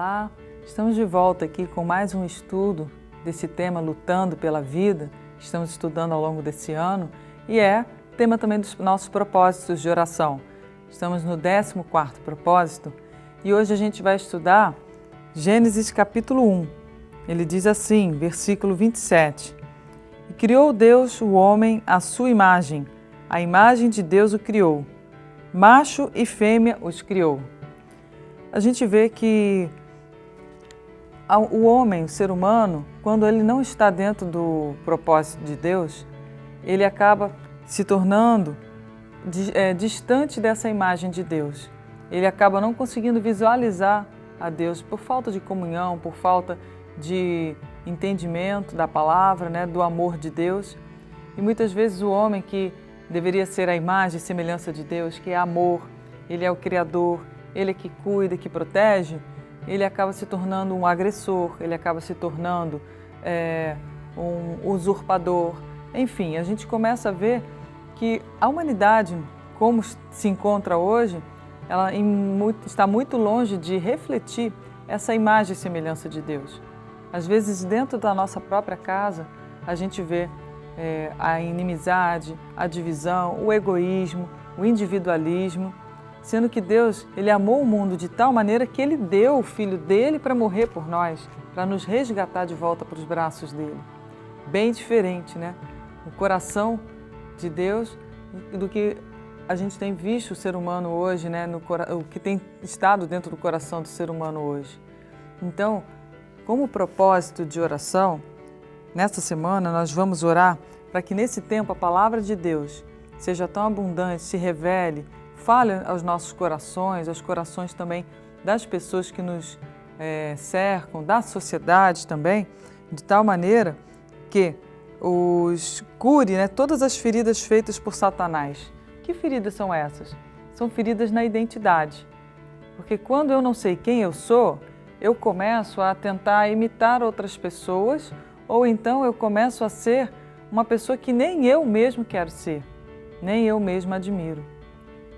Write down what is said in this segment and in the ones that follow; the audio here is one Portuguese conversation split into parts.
Olá, estamos de volta aqui com mais um estudo desse tema Lutando pela Vida. Estamos estudando ao longo desse ano e é tema também dos nossos propósitos de oração. Estamos no 14º propósito e hoje a gente vai estudar Gênesis capítulo 1. Ele diz assim, versículo 27. E criou Deus o homem à sua imagem, a imagem de Deus o criou, macho e fêmea os criou. A gente vê que o homem, o ser humano, quando ele não está dentro do propósito de Deus, ele acaba se tornando distante dessa imagem de Deus. Ele acaba não conseguindo visualizar a Deus por falta de comunhão, por falta de entendimento da palavra, né, do amor de Deus. E muitas vezes o homem que deveria ser a imagem e semelhança de Deus, que é amor, ele é o Criador, ele é que cuida, que protege, ele acaba se tornando um agressor, ele acaba se tornando um usurpador. Enfim, a gente começa a ver que a humanidade, como se encontra hoje, ela está muito longe de refletir essa imagem e semelhança de Deus. Às vezes, dentro da nossa própria casa, a gente vê a inimizade, a divisão, o egoísmo, o individualismo, sendo que Deus, Ele amou o mundo de tal maneira que Ele deu o Filho dEle para morrer por nós, para nos resgatar de volta para os braços dEle. Bem diferente, né? O coração de Deus do que a gente tem visto o ser humano hoje, né? O que tem estado dentro do coração do ser humano hoje. Então, como propósito de oração, nesta semana nós vamos orar para que nesse tempo a palavra de Deus seja tão abundante, se revele, fale aos nossos corações, aos corações também das pessoas que nos cercam, da sociedade também, de tal maneira que os cure, né, todas as feridas feitas por Satanás. Que feridas são essas? São feridas na identidade. Porque quando eu não sei quem eu sou, eu começo a tentar imitar outras pessoas ou então eu começo a ser uma pessoa que nem eu mesmo quero ser, nem eu mesmo admiro.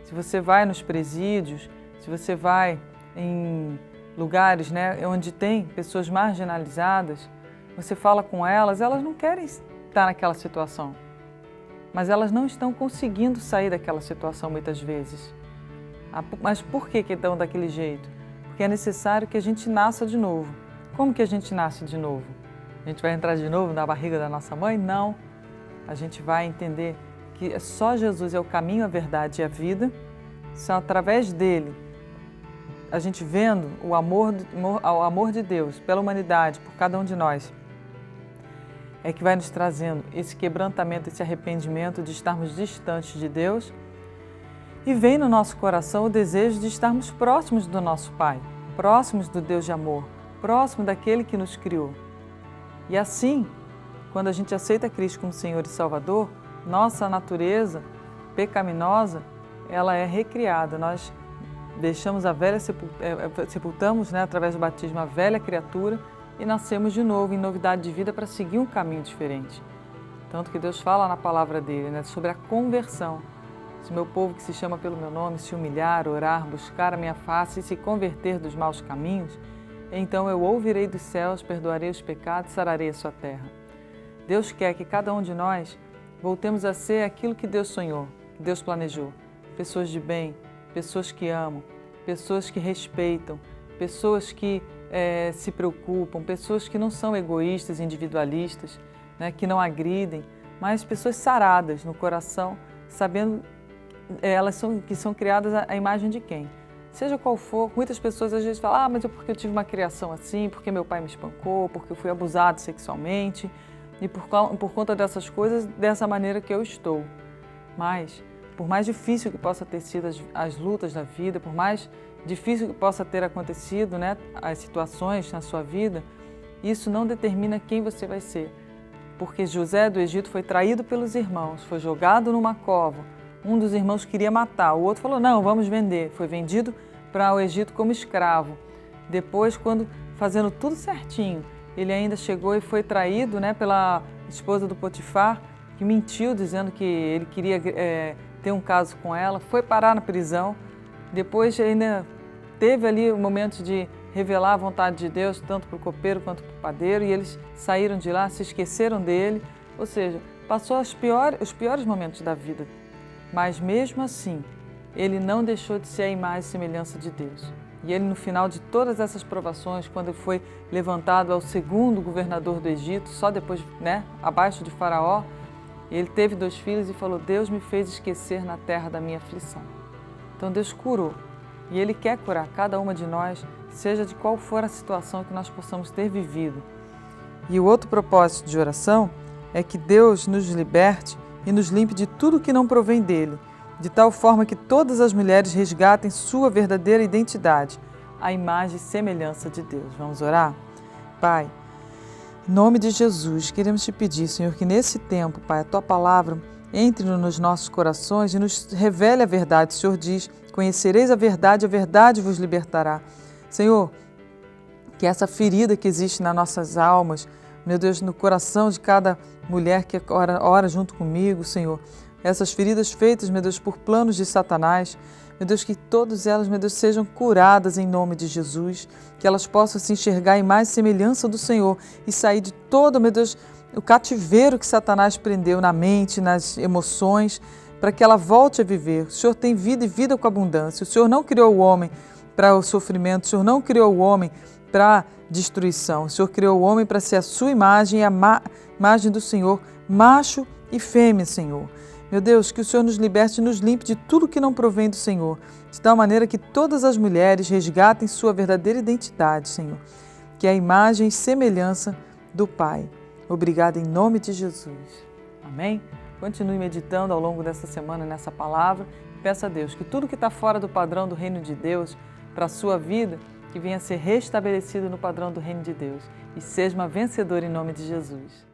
Se você vai nos presídios, se você vai em lugares, né, onde tem pessoas marginalizadas, você fala com elas, elas não querem estar naquela situação, mas elas não estão conseguindo sair daquela situação muitas vezes. Mas por que estão daquele jeito? Porque é necessário que a gente nasça de novo. Como que a gente nasce de novo? A gente vai entrar de novo na barriga da nossa mãe? Não. A gente vai entender que só Jesus é o caminho, a verdade e a vida. Só através dele, a gente vendo o amor de Deus pela humanidade, por cada um de nós, é que vai nos trazendo esse quebrantamento, esse arrependimento de estarmos distantes de Deus e vem no nosso coração o desejo de estarmos próximos do nosso Pai, próximos do Deus de amor, próximo daquele que nos criou. E assim, quando a gente aceita Cristo como Senhor e Salvador, nossa natureza pecaminosa, ela é recriada. Nós deixamos a velha, sepultamos, né, através do batismo, a velha criatura e nascemos de novo em novidade de vida para seguir um caminho diferente. Tanto que Deus fala na palavra dele, né, sobre a conversão. Se o meu povo que se chama pelo meu nome se humilhar, orar, buscar a minha face e se converter dos maus caminhos, então eu ouvirei dos céus, perdoarei os pecados e sararei a sua terra. Deus quer que cada um de nós voltemos a ser aquilo que Deus sonhou, que Deus planejou. Pessoas de bem, pessoas que amam, pessoas que respeitam, pessoas que se preocupam, pessoas que não são egoístas, individualistas, né, que não agridem, mas pessoas saradas no coração, sabendo que são criadas à imagem de quem? Seja qual for, muitas pessoas às vezes falam, mas é porque eu tive uma criação assim, porque meu pai me espancou, porque eu fui abusado sexualmente, e por conta dessas coisas, dessa maneira que eu estou. Mas, por mais difícil que possa ter sido as lutas da vida, por mais difícil que possa ter acontecido, né, as situações na sua vida, isso não determina quem você vai ser. Porque José do Egito foi traído pelos irmãos, foi jogado numa cova, um dos irmãos queria matar, o outro falou, não, vamos vender. Foi vendido para o Egito como escravo. Depois, quando fazendo tudo certinho, ele ainda chegou e foi traído, né, pela esposa do Potifar, que mentiu dizendo que ele queria ter um caso com ela, foi parar na prisão. Depois ainda teve ali momentos de revelar a vontade de Deus tanto para o copeiro quanto para o padeiro, e eles saíram de lá, se esqueceram dele, ou seja, passou os piores momentos da vida, mas mesmo assim, ele não deixou de ser a imagem e semelhança de Deus. E ele, no final de todas essas provações, quando ele foi levantado ao segundo governador do Egito, só depois, abaixo de Faraó, ele teve 2 filhos e falou: Deus me fez esquecer na terra da minha aflição. Então Deus curou. E Ele quer curar cada uma de nós, seja de qual for a situação que nós possamos ter vivido. E o outro propósito de oração é que Deus nos liberte e nos limpe de tudo que não provém dEle, de tal forma que todas as mulheres resgatem sua verdadeira identidade, a imagem e semelhança de Deus. Vamos orar? Pai, em nome de Jesus, queremos te pedir, Senhor, que nesse tempo, Pai, a Tua palavra entre nos nossos corações e nos revele a verdade. O Senhor diz: conhecereis a verdade vos libertará. Senhor, que essa ferida que existe nas nossas almas, meu Deus, no coração de cada mulher que ora junto comigo, Senhor, essas feridas feitas, meu Deus, por planos de Satanás, meu Deus, que todas elas, meu Deus, sejam curadas em nome de Jesus, que elas possam se enxergar em mais semelhança do Senhor e sair de todo, meu Deus, o cativeiro que Satanás prendeu na mente, nas emoções, para que ela volte a viver. O Senhor tem vida e vida com abundância. O Senhor não criou o homem para o sofrimento, o Senhor não criou o homem para destruição. O Senhor criou o homem para ser a sua imagem e a imagem do Senhor, macho e fêmea, Senhor. Meu Deus, que o Senhor nos liberte e nos limpe de tudo que não provém do Senhor, de tal maneira que todas as mulheres resgatem sua verdadeira identidade, Senhor, que é a imagem e semelhança do Pai. Obrigada em nome de Jesus. Amém? Continue meditando ao longo dessa semana nessa palavra e peça a Deus que tudo que está fora do padrão do reino de Deus para a sua vida, que venha a ser restabelecido no padrão do reino de Deus e seja uma vencedora em nome de Jesus.